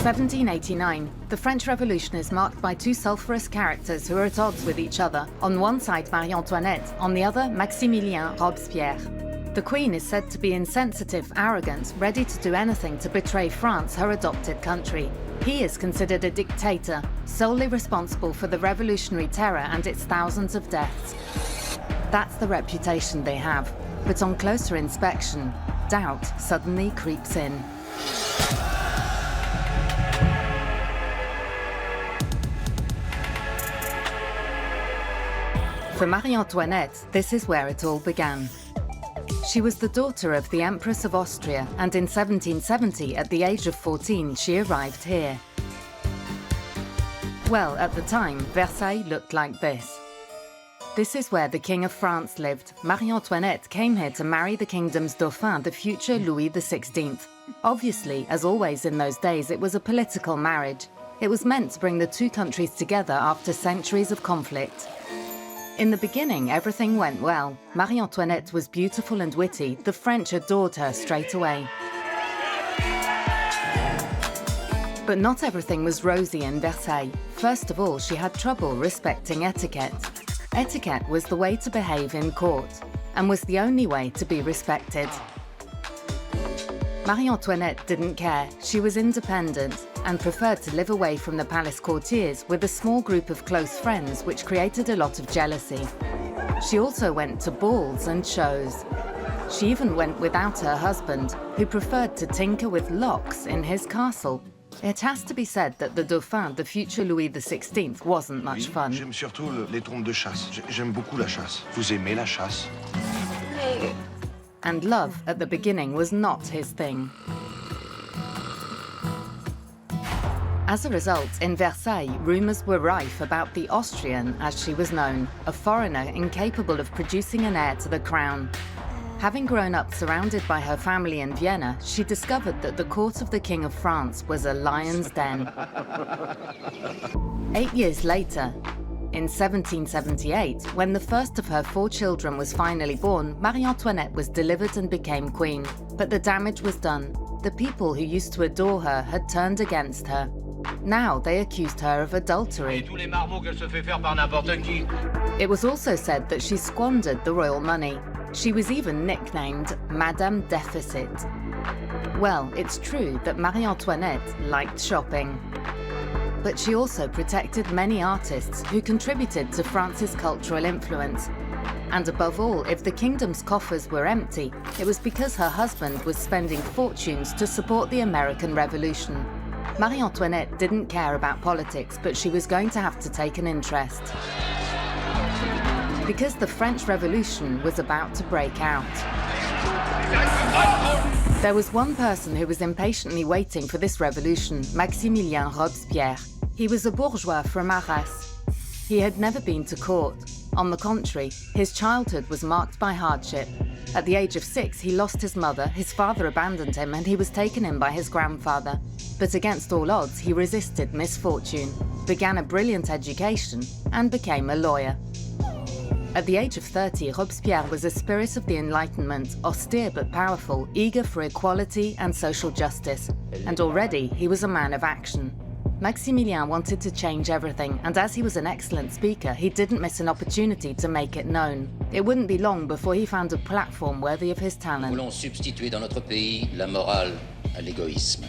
1789, the French Revolution is marked by two sulphurous characters who are at odds with each other. On one side, Marie-Antoinette, on the other, Maximilien Robespierre. The Queen is said to be insensitive, arrogant, ready to do anything to betray France, her adopted country. He is considered a dictator, solely responsible for the revolutionary terror and its thousands of deaths. That's the reputation they have, but on closer inspection, doubt suddenly creeps in. For Marie-Antoinette, this is where it all began. She was the daughter of the Empress of Austria, and in 1770, at the age of 14, she arrived here. Well, at the time, Versailles looked like this. This is where the King of France lived. Marie-Antoinette came here to marry the kingdom's Dauphin, the future Louis XVI. Obviously, as always in those days, it was a political marriage. It was meant to bring the two countries together after centuries of conflict. In the beginning, everything went well. Marie-Antoinette was beautiful and witty. The French adored her straight away. But not everything was rosy in Versailles. First of all, she had trouble respecting etiquette. Etiquette was the way to behave in court, and was the only way to be respected. Marie-Antoinette didn't care. She was independent and preferred to live away from the palace courtiers with a small group of close friends, which created a lot of jealousy. She also went to balls and shows. She even went without her husband, who preferred to tinker with locks in his castle. It has to be said that the Dauphin, the future Louis XVI, wasn't much fun. J'aime surtout les trompes de chasse. J'aime beaucoup la chasse. Vous aimez la chasse? And love, at the beginning, was not his thing. As a result, in Versailles, rumours were rife about the Austrian, as she was known, a foreigner incapable of producing an heir to the crown. Having grown up surrounded by her family in Vienna, she discovered that the court of the King of France was a lion's den. 8 years later, in 1778, when the first of her 4 children was finally born, Marie-Antoinette was delivered and became queen. But the damage was done. The people who used to adore her had turned against her. Now they accused her of adultery. It was also said that she squandered the royal money. She was even nicknamed Madame Deficit. Well, it's true that Marie-Antoinette liked shopping. But she also protected many artists who contributed to France's cultural influence. And above all, if the kingdom's coffers were empty, it was because her husband was spending fortunes to support the American Revolution. Marie-Antoinette didn't care about politics, but she was going to have to take an interest. Because the French Revolution was about to break out. There was one person who was impatiently waiting for this revolution, Maximilien Robespierre. He was a bourgeois from Arras. He had never been to court. On the contrary, his childhood was marked by hardship. At the age of 6, he lost his mother, his father abandoned him, and he was taken in by his grandfather. But against all odds, he resisted misfortune, began a brilliant education, and became a lawyer. At the age of 30, Robespierre was a spirit of the Enlightenment, austere but powerful, eager for equality and social justice. And already, he was a man of action. Maximilien wanted to change everything, and as he was an excellent speaker, he didn't miss an opportunity to make it known. It wouldn't be long before he found a platform worthy of his talent. Nous voulons substituer dans notre pays la morale à l'égoïsme,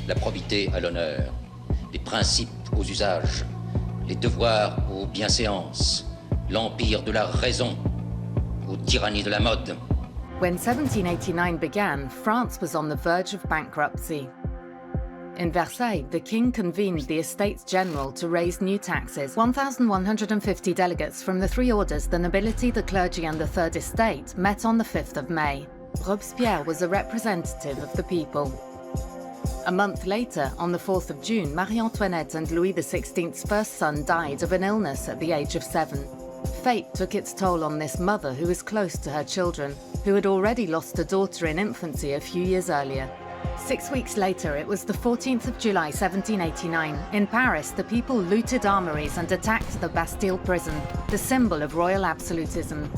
la probité à l'honneur, les principes aux usages, les devoirs aux bienséances, l'empire de la raison aux tyrannies de la mode. When 1789 began, France was on the verge of bankruptcy. In Versailles, the king convened the Estates General to raise new taxes. 1,150 delegates from the 3 orders, the nobility, the clergy and the Third Estate, met on the 5th of May. Robespierre was a representative of the people. A month later, on the 4th of June, Marie-Antoinette and Louis XVI's first son died of an illness at the age of 7. Fate took its toll on this mother who was close to her children, who had already lost a daughter in infancy a few years earlier. 6 weeks later, it was the 14th of July 1789. In Paris, the people looted armories and attacked the Bastille prison, the symbol of royal absolutism.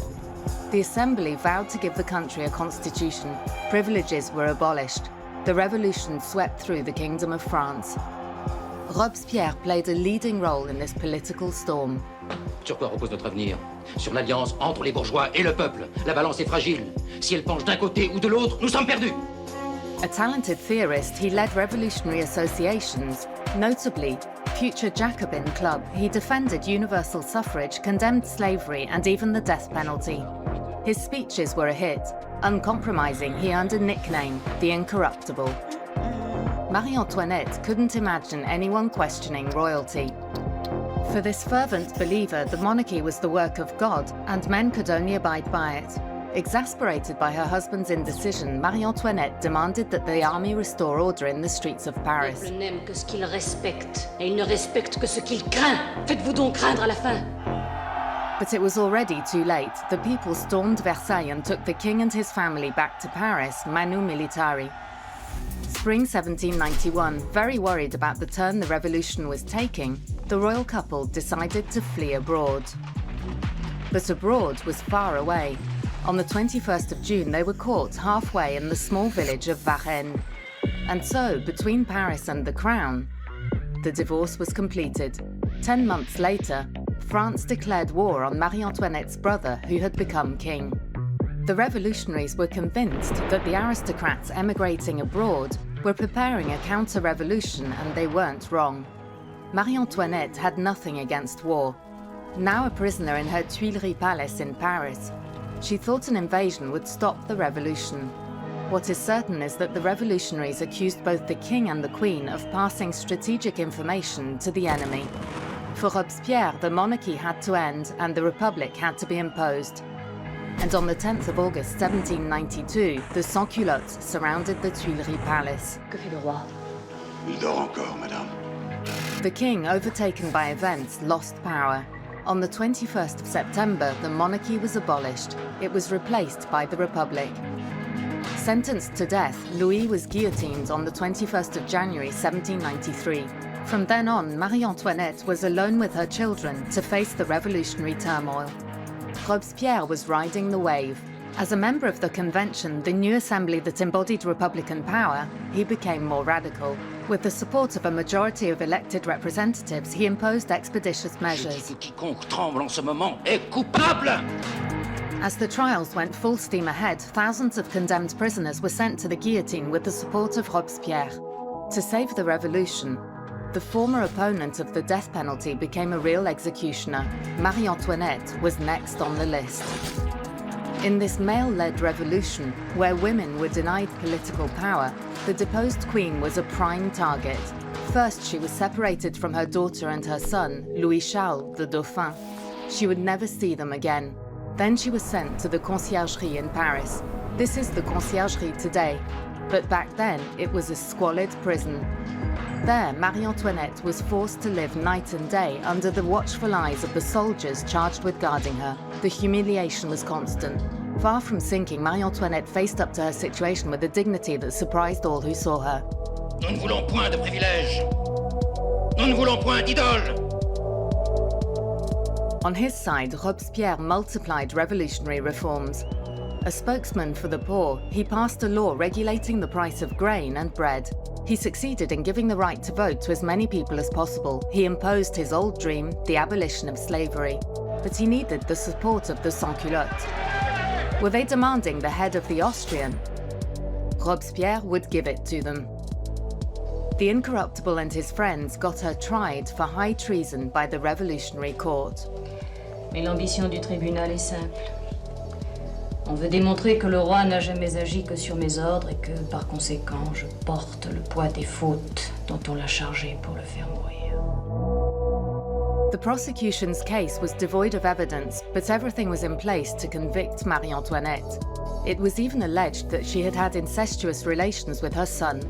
The Assembly vowed to give the country a constitution. Privileges were abolished. the revolution swept through the Kingdom of France. Robespierre played a leading role in this political storm. Sur quoi repose notre avenir? Sur l'alliance entre les bourgeois et le peuple. La balance est fragile. Si elle penche d'un côté ou de l'autre, nous sommes perdus. A talented theorist, he led revolutionary associations. Notably, Future Jacobin Club, he defended universal suffrage, condemned slavery, and even the death penalty. His speeches were a hit. Uncompromising, he earned a nickname, the Incorruptible. Marie-Antoinette couldn't imagine anyone questioning royalty. For this fervent believer, the monarchy was the work of God, and men could only abide by it. Exasperated by her husband's indecision, Marie-Antoinette demanded that the army restore order in the streets of Paris. Le peuple n'aime que ce qu'il respecte, et il ne respecte que ce qu'il craint. Faites-vous donc craindre à la fin. But it was already too late. The people stormed Versailles and took the king and his family back to Paris, manu militari. Spring 1791, very worried about the turn the revolution was taking, the royal couple decided to flee abroad. But abroad was far away. On the 21st of June, they were caught halfway in the small village of Varennes. And so, between Paris and the crown, the divorce was completed. 10 months later, France declared war on Marie-Antoinette's brother, who had become king. The revolutionaries were convinced that the aristocrats emigrating abroad were preparing a counter-revolution, and they weren't wrong. Marie-Antoinette had nothing against war. Now a prisoner in her Tuileries Palace in Paris, she thought an invasion would stop the revolution. What is certain is that the revolutionaries accused both the king and the queen of passing strategic information to the enemy. For Robespierre, the monarchy had to end and the republic had to be imposed. And on the 10th of August 1792, the sans-culottes surrounded the Tuileries Palace. Que fait le roi? Il dort encore, madame. The king, overtaken by events, lost power. On the 21st of September, the monarchy was abolished. It was replaced by the Republic. Sentenced to death, Louis was guillotined on the 21st of January 1793. From then on, Marie-Antoinette was alone with her children to face the revolutionary turmoil. Robespierre was riding the wave. As a member of the convention, the new assembly that embodied Republican power, he became more radical. With the support of a majority of elected representatives, he imposed expeditious measures. Quiconque tremble en ce moment est coupable! As the trials went full steam ahead, thousands of condemned prisoners were sent to the guillotine with the support of Robespierre. To save the revolution, the former opponent of the death penalty became a real executioner. Marie-Antoinette was next on the list. In this male-led revolution, where women were denied political power, the deposed queen was a prime target. First, she was separated from her daughter and her son, Louis Charles, the Dauphin. She would never see them again. Then she was sent to the Conciergerie in Paris. This is the Conciergerie today, but back then it was a squalid prison. There, Marie-Antoinette was forced to live night and day under the watchful eyes of the soldiers charged with guarding her. The humiliation was constant. Far from sinking, Marie-Antoinette faced up to her situation with a dignity that surprised all who saw her. Nous ne voulons point de privilèges. Nous ne voulons point d'idole. On his side, Robespierre multiplied revolutionary reforms. A spokesman for the poor, he passed a law regulating the price of grain and bread. He succeeded in giving the right to vote to as many people as possible. He imposed his old dream, the abolition of slavery. But he needed the support of the sans-culottes. Were they demanding the head of the Austrian? Robespierre would give it to them. The Incorruptible and his friends got her tried for high treason by the Revolutionary Court. Mais l'ambition du tribunal est simple. On veut démontrer que le roi n'a jamais agi que sur mes ordres et que, par conséquent, je porte le poids des fautes dont on l'a chargé pour le faire mourir. The prosecution's case was devoid of evidence, but everything was in place to convict Marie-Antoinette. It was even alleged that she had had incestuous relations with her son.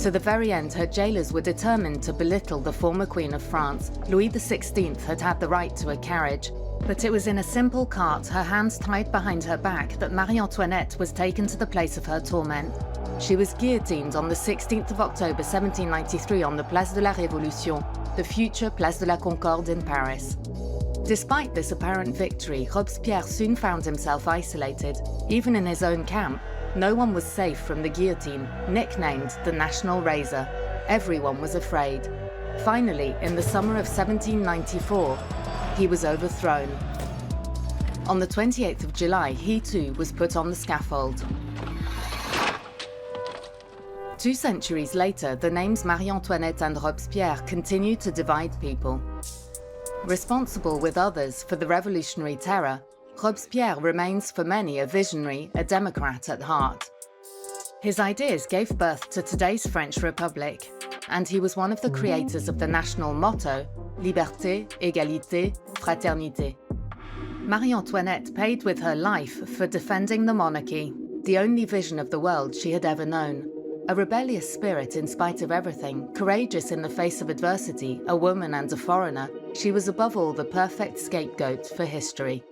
To the very end, her jailers were determined to belittle the former Queen of France. Louis XVI had had the right to a carriage, but it was in a simple cart, her hands tied behind her back, that Marie-Antoinette was taken to the place of her torment. She was guillotined on the 16th of October 1793 on the Place de la Révolution, the future Place de la Concorde in Paris. Despite this apparent victory, Robespierre soon found himself isolated. Even in his own camp, No one was safe from the guillotine, nicknamed the National Razor. Everyone was afraid. Finally, in the summer of 1794, he was overthrown. On the 28th of July, he too was put on the scaffold. 2 centuries later, the names Marie-Antoinette and Robespierre continued to divide people. Responsible with others for the revolutionary terror, Robespierre remains for many a visionary, a democrat at heart. His ideas gave birth to today's French Republic, and he was one of the creators of the national motto, Liberté, Égalité, Fraternité. Marie-Antoinette paid with her life for defending the monarchy, the only vision of the world she had ever known. A rebellious spirit in spite of everything, courageous in the face of adversity, a woman and a foreigner, she was above all the perfect scapegoat for history.